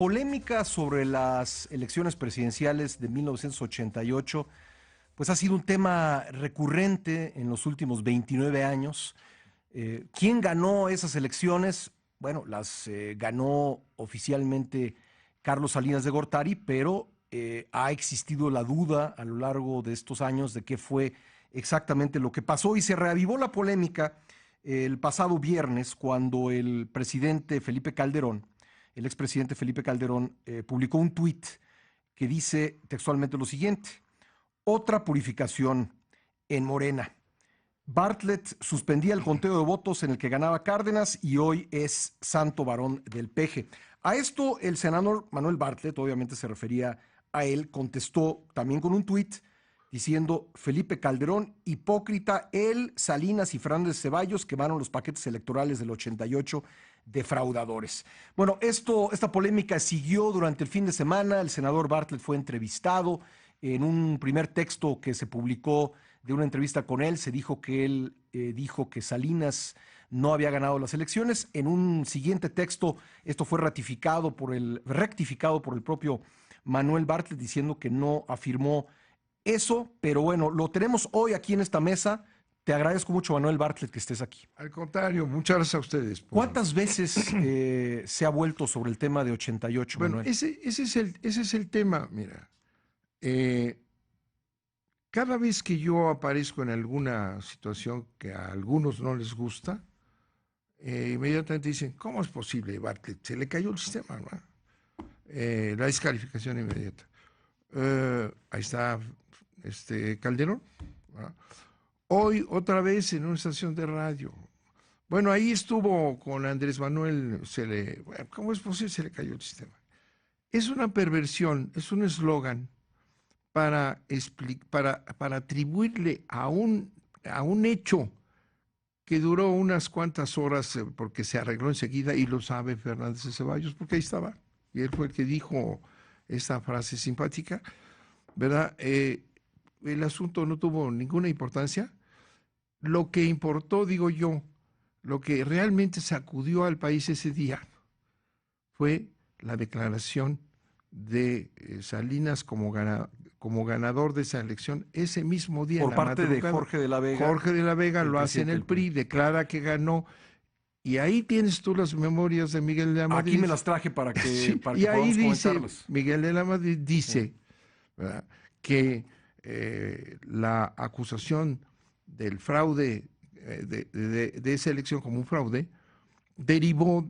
Polémica sobre las elecciones presidenciales de 1988, pues ha sido un tema recurrente en los últimos 29 años. ¿Quién ganó esas elecciones? Bueno, las ganó oficialmente Carlos Salinas de Gortari, pero ha existido la duda a lo largo de estos años de qué fue exactamente lo que pasó y se reavivó la polémica el pasado viernes cuando el expresidente Felipe Calderón, publicó un tuit que dice textualmente lo siguiente: otra purificación en Morena. Bartlett suspendía el conteo de votos en el que ganaba Cárdenas y hoy es santo varón del peje. A esto el senador Manuel Bartlett, obviamente se refería a él, contestó también con un tuit diciendo: Felipe Calderón, hipócrita, él, Salinas y Fernández Ceballos quemaron los paquetes electorales del 88, defraudadores. Bueno, esta polémica siguió durante el fin de semana. El senador Bartlett fue entrevistado. En un primer texto que se publicó de una entrevista con él, se dijo que él dijo que Salinas no había ganado las elecciones. En un siguiente texto, esto fue rectificado por el propio Manuel Bartlett, diciendo que no afirmó eso, pero bueno, lo tenemos hoy aquí en esta mesa. Te agradezco mucho, Manuel Bartlett, que estés aquí. Al contrario, muchas gracias a ustedes. ¿Cuántas veces se ha vuelto sobre el tema de 88, Bueno, Manuel? ese es el tema, mira. Cada vez que yo aparezco en alguna situación que a algunos no les gusta, inmediatamente dicen: ¿cómo es posible, Bartlett? Se le cayó el sistema, ¿no? La descalificación inmediata. Ahí está Calderón, ¿no? Hoy otra vez en una estación de radio. Bueno, ahí estuvo con Andrés Manuel, bueno, ¿cómo es posible? Se le cayó el sistema. Es una perversión, es un eslogan para atribuirle a un hecho que duró unas cuantas horas, porque se arregló enseguida, y lo sabe Fernández de Ceballos, porque ahí estaba, y él fue el que dijo esta frase simpática, ¿verdad? El asunto no tuvo ninguna importancia. Lo que importó, digo yo, lo que realmente sacudió al país ese día fue la declaración de Salinas como ganador de esa elección ese mismo día. Por parte de Jorge de la Vega. Jorge de la Vega lo hace en el PRI, declara que ganó, y ahí tienes tú las memorias de Miguel de la Madrid. Aquí me las traje para que, sí, para y que ahí dice, comentarlas. Miguel de la Madrid dice, ¿verdad?, que la acusación del fraude, de esa elección como un fraude, derivó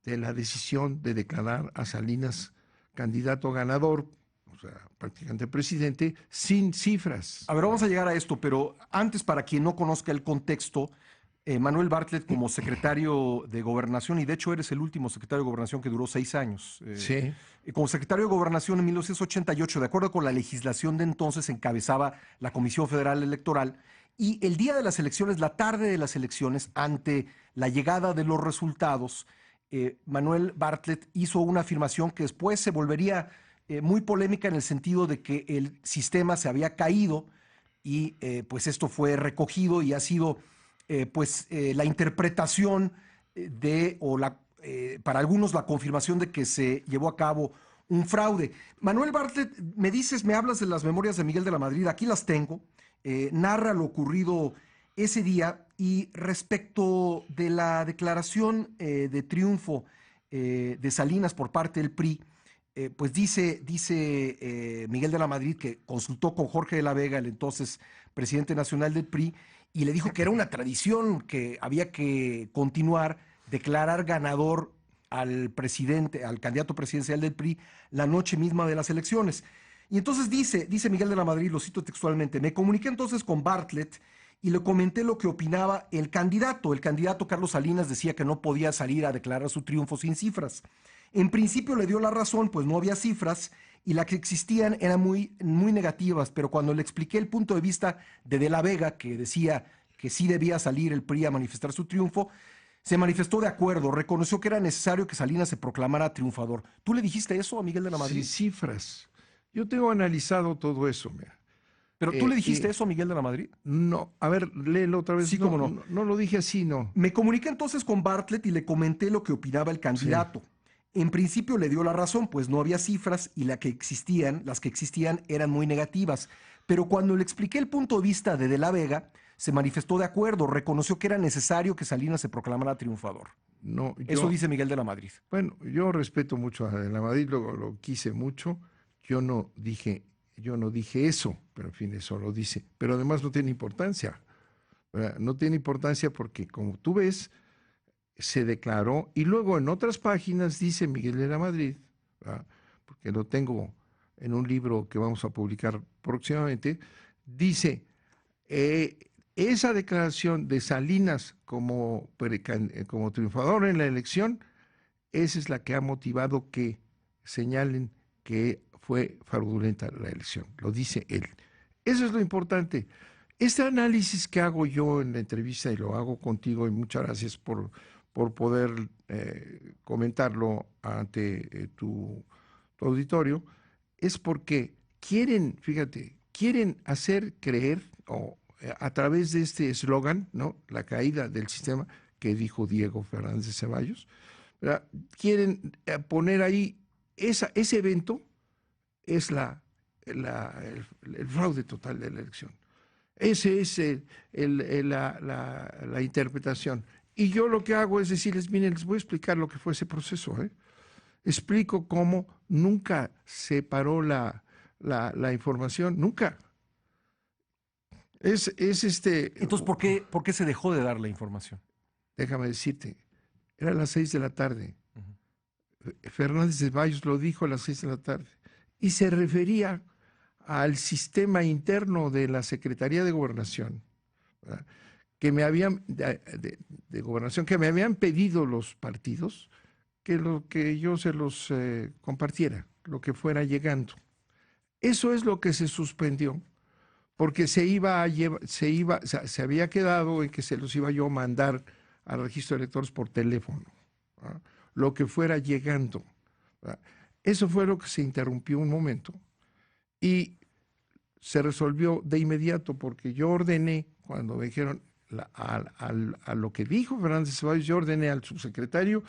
de la decisión de declarar a Salinas candidato ganador, o sea, prácticamente presidente, sin cifras. A ver, vamos a llegar a esto, pero antes, para quien no conozca el contexto, Manuel Bartlett, como secretario de Gobernación, y de hecho eres el último secretario de Gobernación que duró 6 años. Sí. Como secretario de Gobernación en 1988, de acuerdo con la legislación de entonces, encabezaba la Comisión Federal Electoral, y el día de las elecciones, la tarde de las elecciones, ante la llegada de los resultados, Manuel Bartlett hizo una afirmación que después se volvería muy polémica, en el sentido de que el sistema se había caído y pues esto fue recogido y ha sido la interpretación para algunos la confirmación de que se llevó a cabo un fraude. Manuel Bartlett, me hablas de las memorias de Miguel de la Madrid, aquí las tengo, narra lo ocurrido ese día, y respecto de la declaración de triunfo de Salinas por parte del PRI, pues dice Miguel de la Madrid que consultó con Jorge de la Vega, el entonces presidente nacional del PRI, y le dijo que era una tradición que había que continuar, declarar ganador al candidato presidencial del PRI la noche misma de las elecciones. Y entonces dice Miguel de la Madrid, lo cito textualmente: me comuniqué entonces con Bartlett y le comenté lo que opinaba el candidato. El candidato Carlos Salinas decía que no podía salir a declarar su triunfo sin cifras. En principio le dio la razón, pues no había cifras y las que existían eran muy, muy negativas, pero cuando le expliqué el punto de vista de la Vega, que decía que sí debía salir el PRI a manifestar su triunfo, se manifestó de acuerdo, reconoció que era necesario que Salinas se proclamara triunfador. ¿Tú le dijiste eso a Miguel de la Madrid? Sí, cifras. Yo tengo analizado todo eso, mira. ¿Pero tú le dijiste eso a Miguel de la Madrid? No, a ver, léelo otra vez. Sí, no, cómo no. No lo dije así, no. Me comuniqué entonces con Bartlett y le comenté lo que opinaba el candidato. En principio le dio la razón, pues no había cifras y las que existían eran muy negativas. Pero cuando le expliqué el punto de vista de la Vega, se manifestó de acuerdo, reconoció que era necesario que Salinas se proclamara triunfador. No, Eso dice Miguel de la Madrid. bueno, yo respeto mucho a De la Madrid, lo quise mucho. Yo no dije eso, pero en fin, eso lo dice. Pero además no tiene importancia. ¿Verdad? No tiene importancia porque, como tú ves, se declaró y luego en otras páginas dice Miguel de la Madrid, ¿verdad? Porque lo tengo en un libro que vamos a publicar próximamente, dice, esa declaración de Salinas como triunfador en la elección, esa es la que ha motivado que señalen que fue fraudulenta la elección, lo dice él. Eso es lo importante. Este análisis que hago yo en la entrevista y lo hago contigo, y muchas gracias por poder comentarlo ante tu auditorio, es porque quieren, fíjate, quieren hacer creer, o a través de este eslogan, ¿no? La caída del sistema, que dijo Diego Fernández de Ceballos, ¿verdad? Quieren poner ahí ese evento es el fraude total de la elección. Ese es la interpretación. Y yo lo que hago es decirles, miren, les voy a explicar lo que fue ese proceso. Explico cómo nunca se paró la información, nunca. Entonces, ¿por qué se dejó de dar la información? Déjame decirte, era a las 6 de la tarde. Fernández de Ceballos lo dijo a las 6 de la tarde. Y se refería al sistema interno de la Secretaría de Gobernación, ¿verdad? Que me habían, de Gobernación, que me habían pedido los partidos que yo se los compartiera, lo que fuera llegando. Eso es lo que se suspendió, porque se había quedado en que se los iba yo a mandar al registro de electores por teléfono, ¿verdad? Lo que fuera llegando, ¿verdad? Eso fue lo que se interrumpió un momento y se resolvió de inmediato, porque yo ordené, cuando me dijeron a lo que dijo Fernández de Ceballos, yo ordené al subsecretario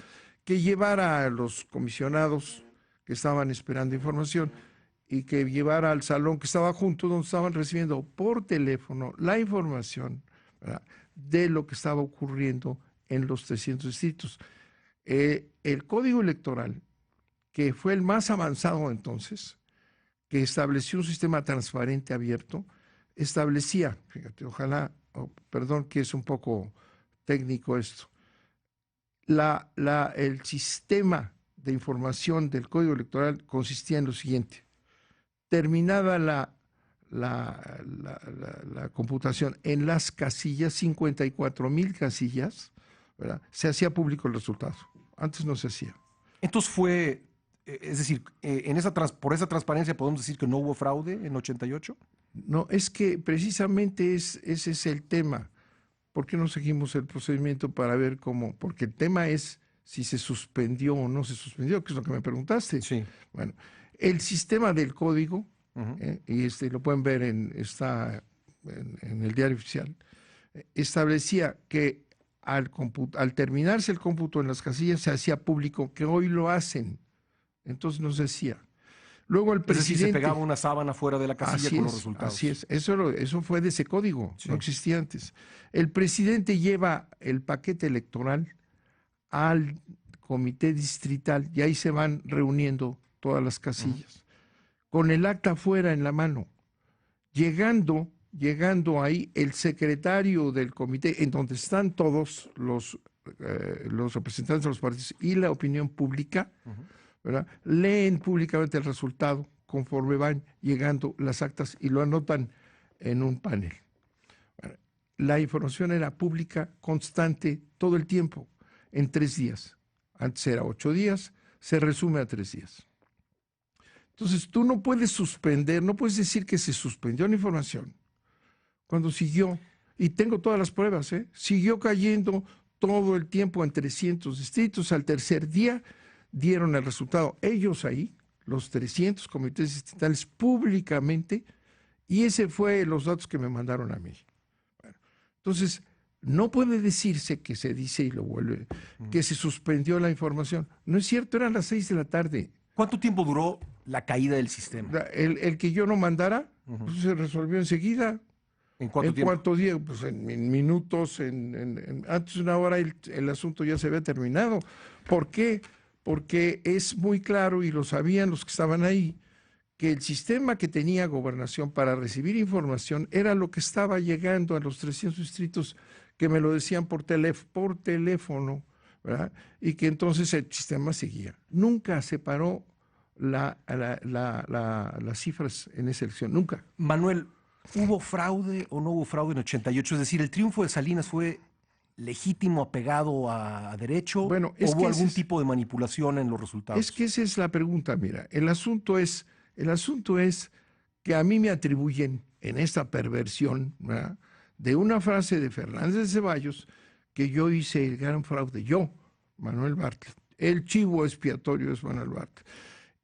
que llevara a los comisionados que estaban esperando información y que llevara al salón que estaba junto, donde estaban recibiendo por teléfono la información, ¿verdad?, de lo que estaba ocurriendo en los 300 distritos. El código electoral, que fue el más avanzado entonces, que estableció un sistema transparente, abierto, establecía, fíjate, perdón que es un poco técnico esto, el sistema de información del Código Electoral consistía en lo siguiente: terminada la computación en las casillas, 54,000 casillas, ¿verdad?, se hacía público el resultado. Antes no se hacía. Entonces es decir, por esa transparencia podemos decir que no hubo fraude en 88. No, es que precisamente ese es el tema. ¿Por qué no seguimos el procedimiento para ver cómo? Porque el tema es si se suspendió o no se suspendió, que es lo que me preguntaste. Sí. Bueno, el sistema del código, y lo pueden ver, está en el diario oficial, establecía que al terminarse el cómputo en las casillas se hacía público, que hoy lo hacen. Entonces no se hacía. Luego el presidente... Es decir, se pegaba una sábana fuera de la casilla con los resultados. Así es. Eso fue de ese código, sí, no existía antes. El presidente lleva el paquete electoral al comité distrital y ahí se van reuniendo todas las casillas, con el acta fuera en la mano. Llegando ahí, el secretario del comité, en donde están todos los representantes de los partidos y la opinión pública, ¿verdad?, leen públicamente el resultado conforme van llegando las actas y lo anotan en un panel. Bueno, la información era pública, constante, todo el tiempo, en 3 días. Antes era 8 días, se resume a 3 días. Entonces tú no puedes suspender, no puedes decir que se suspendió la información cuando siguió, y tengo todas las pruebas, siguió cayendo todo el tiempo en 300 distritos. Al tercer día dieron el resultado ellos ahí, los 300 comités distritales, públicamente, y ese fue los datos que me mandaron a mí. Bueno, entonces, no puede decirse que se dice y lo vuelve, que se suspendió la información. No es cierto, eran las 6 de la tarde. ¿Cuánto tiempo duró la caída del sistema? El que yo no mandara, pues, se resolvió enseguida. ¿En cuánto ¿En tiempo? cuánto día? Pues en minutos, antes de una hora el asunto ya se había terminado. ¿Por qué? Porque es muy claro, y lo sabían los que estaban ahí, que el sistema que tenía Gobernación para recibir información era lo que estaba llegando a los 300 distritos, que me lo decían por teléfono, ¿verdad? Y que entonces el sistema seguía. Nunca se paró las cifras en esa elección, nunca. Manuel, ¿hubo fraude o no hubo fraude en 88? Es decir, ¿el triunfo de Salinas fue legítimo, apegado a derecho? Bueno, ¿O hubo algún tipo de manipulación en los resultados? Es que esa es la pregunta, mira. El asunto es que a mí me atribuyen en esta perversión, ¿verdad?, de una frase de Fernández de Ceballos, que yo hice el gran fraude, yo, Manuel Bartlett. El chivo expiatorio es Manuel Bartlett.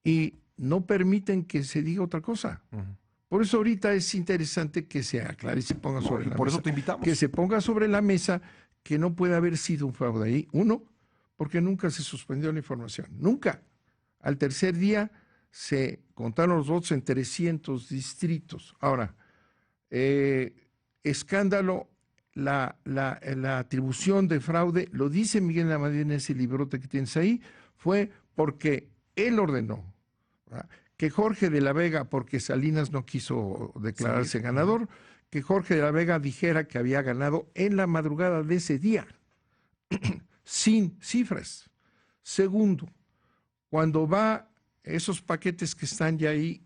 Y no permiten que se diga otra cosa. Por eso ahorita es interesante que se aclare y se ponga sobre la mesa. Por eso te invitamos. Que se ponga sobre la mesa que no puede haber sido un fraude ahí. Uno, porque nunca se suspendió la información. Nunca. Al tercer día se contaron los votos en 300 distritos. Ahora, escándalo, la atribución de fraude, lo dice Miguel de la Madrid en ese librote que tienes ahí, fue porque él ordenó, ¿verdad?, que Jorge de la Vega, porque Salinas no quiso declararse ganador, que Jorge de la Vega dijera que había ganado en la madrugada de ese día, sin cifras. Segundo, cuando va esos paquetes que están ya ahí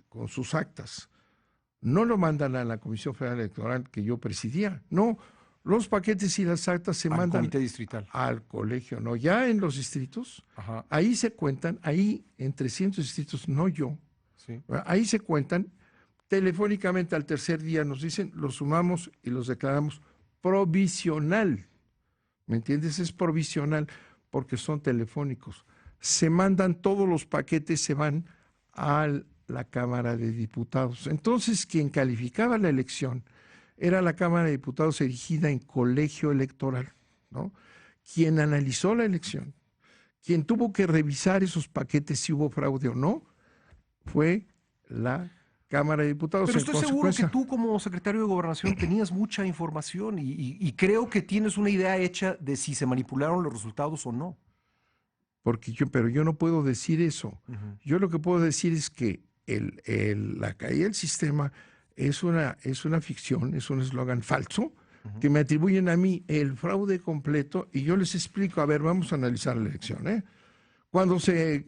con sus actas, no lo mandan a la Comisión Federal Electoral que yo presidía, no, los paquetes y las actas se mandan al comité distrital, al colegio, no, ya en los distritos. Ajá. Ahí se cuentan, ahí en 300 distritos, no yo, sí, ahí se cuentan, telefónicamente al tercer día nos dicen, los sumamos y los declaramos provisional, ¿me entiendes? Es provisional porque son telefónicos. Se mandan todos los paquetes, se van a la Cámara de Diputados. Entonces, quien calificaba la elección era la Cámara de Diputados erigida en colegio electoral, ¿no? Quien analizó la elección, quien tuvo que revisar esos paquetes si hubo fraude o no, fue la Cámara de Diputados. Pero estoy seguro que tú como secretario de Gobernación tenías mucha información y creo que tienes una idea hecha de si se manipularon los resultados o no. Pero yo no puedo decir eso. Yo lo que puedo decir es que la caída del sistema es una ficción, es un eslogan falso, que me atribuyen a mí el fraude completo, y yo les explico, a ver, vamos a analizar la elección. Cuando se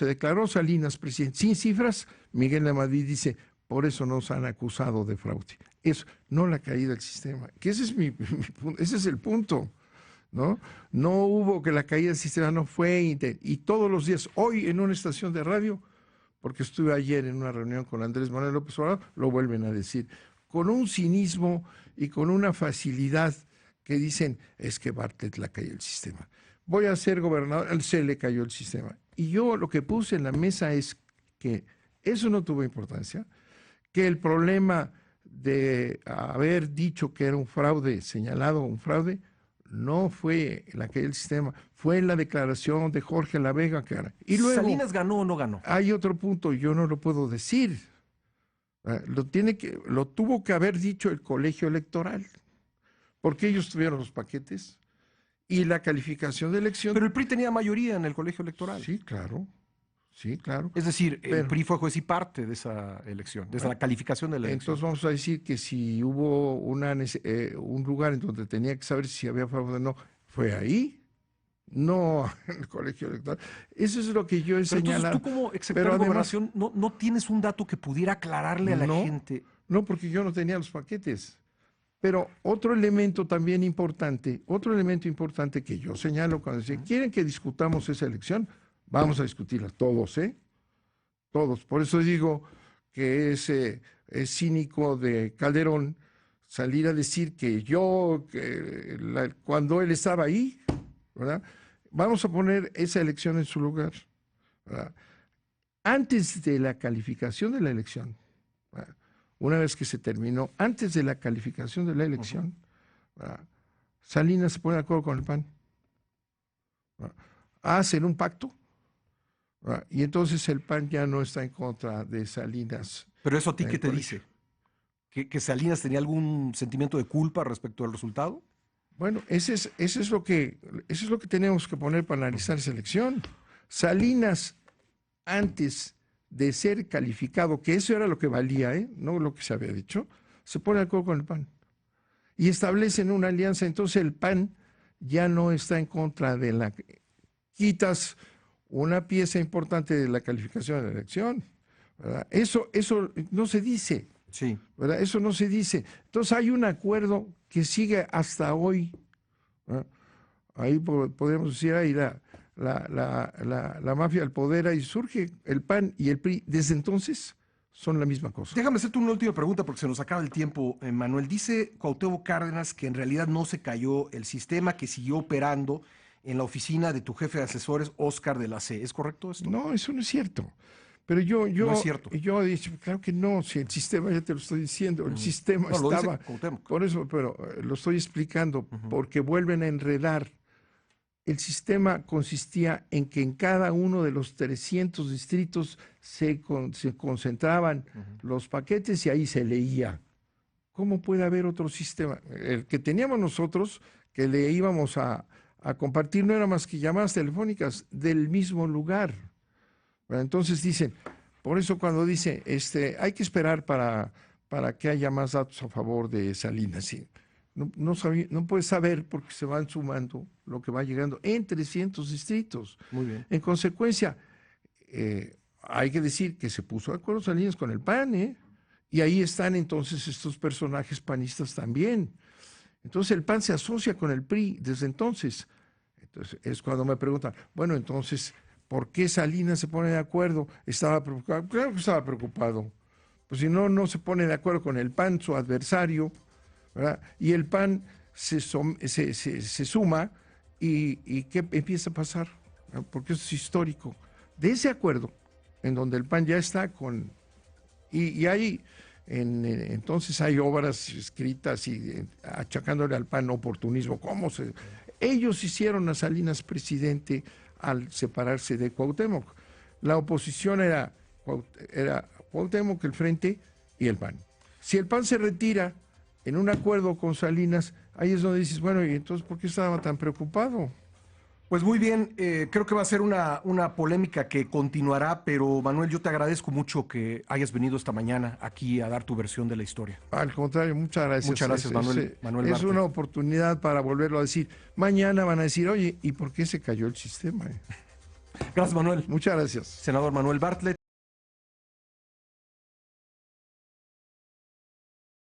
declaró Salinas presidente sin cifras, Miguel de Madrid dice, por eso nos han acusado de fraude. Eso, no la caída del sistema, que ese es el punto. ¿No? No hubo que la caída del sistema no fue, y todos los días, hoy en una estación de radio, porque estuve ayer en una reunión con Andrés Manuel López Obrador, lo vuelven a decir, con un cinismo y con una facilidad que dicen, es que Bartlett la cayó el sistema. Voy a ser gobernador, se le cayó el sistema. Y yo lo que puse en la mesa es que eso no tuvo importancia, que el problema de haber dicho que era un fraude, señalado un fraude, no fue la caída del sistema, fue la declaración de Jorge La Vega. Y luego, ¿Salinas ganó o no ganó? Hay otro punto, yo no lo puedo decir. Lo tuvo que haber dicho el colegio electoral, porque ellos tuvieron los paquetes y la calificación de elección. Pero el PRI tenía mayoría en el colegio electoral. Sí, claro. Sí, claro. Es decir, el PRI fue juez y parte de esa elección, de la calificación de la elección. Entonces vamos a decir que si hubo un lugar en donde tenía que saber si había fraude o no, fue ahí, no en el colegio electoral. Eso es lo que yo he señalado. Entonces tú como exsecretario de Gobernación no tienes un dato que pudiera aclararle a la gente. No, porque yo no tenía los paquetes. Pero otro elemento también importante, que yo señalo cuando dice, ¿quieren que discutamos esa elección? Vamos a discutirla todos, todos. Por eso digo que es cínico de Calderón salir a decir que cuando él estaba ahí, ¿verdad? Vamos a poner esa elección en su lugar, ¿verdad? Antes de la calificación de la elección, ¿verdad?, una vez que se terminó, antes de la calificación de la elección, ¿verdad? Salinas se pone de acuerdo con el PAN. ¿Verdad? Hacen un pacto, ¿verdad? Y entonces el PAN ya no está en contra de Salinas. Pero eso a ti, ¿qué te dice? ¿Que Salinas tenía algún sentimiento de culpa respecto al resultado? Bueno, eso es lo que tenemos que poner para analizar esa elección. Salinas, antes de ser calificado, que eso era lo que valía, no lo que se había dicho, se pone de acuerdo con el PAN y establecen una alianza. Entonces el PAN ya no está en contra de la... Quitas una pieza importante de la calificación de la elección, ¿verdad? Eso no se dice. Sí. ¿Verdad? Eso no se dice. Entonces hay un acuerdo que sigue hasta hoy, ¿verdad? Ahí podemos decir, ahí la mafia del poder, ahí surge el PAN y el PRI. Desde entonces son la misma cosa. Déjame hacerte una última pregunta porque se nos acaba el tiempo, Manuel. Dice Cuauhtémoc Cárdenas que en realidad no se cayó el sistema, que siguió operando en la oficina de tu jefe de asesores, Óscar de la C. ¿Es correcto esto? No, eso no es cierto. Pero yo no es cierto. Yo he dicho, claro que no, si el sistema, ya te lo estoy diciendo, el sistema no, estaba, por eso, pero lo estoy explicando, porque vuelven a enredar. El sistema consistía en que en cada uno de los 300 distritos se concentraban los paquetes y ahí se leía. ¿Cómo puede haber otro sistema? El que teníamos nosotros, que le íbamos a compartir, no era más que llamadas telefónicas del mismo lugar. Entonces dicen, por eso cuando dice, hay que esperar para que haya más datos a favor de Salinas, ¿sí? No puedes saber porque se van sumando lo que va llegando en 300 distritos. Muy bien. En consecuencia, hay que decir que se puso de acuerdo Salinas con el PAN, y ahí están entonces estos personajes panistas también. Entonces el PAN se asocia con el PRI desde entonces. Entonces es cuando me preguntan, bueno, entonces, ¿por qué Salinas se pone de acuerdo? ¿Estaba preocupado? Claro que estaba preocupado. Pues si no se pone de acuerdo con el PAN, su adversario, ¿verdad? Y el PAN se suma y ¿qué empieza a pasar? ¿No? Porque eso es histórico. De ese acuerdo, en donde el PAN ya está con... Y hay, entonces hay obras escritas y achacándole al PAN oportunismo. Ellos hicieron a Salinas presidente al separarse de Cuauhtémoc. La oposición era Cuauhtémoc, el Frente y el PAN. Si el PAN se retira en un acuerdo con Salinas, ahí es donde dices, bueno, ¿y entonces por qué estaba tan preocupado? Pues muy bien, creo que va a ser una polémica que continuará, pero Manuel, yo te agradezco mucho que hayas venido esta mañana aquí a dar tu versión de la historia. Al contrario, muchas gracias. Muchas gracias, Manuel Es una oportunidad para volverlo a decir. Mañana van a decir, oye, ¿y por qué se cayó el sistema? Gracias, Manuel. Muchas gracias. Senador Manuel Bartlett.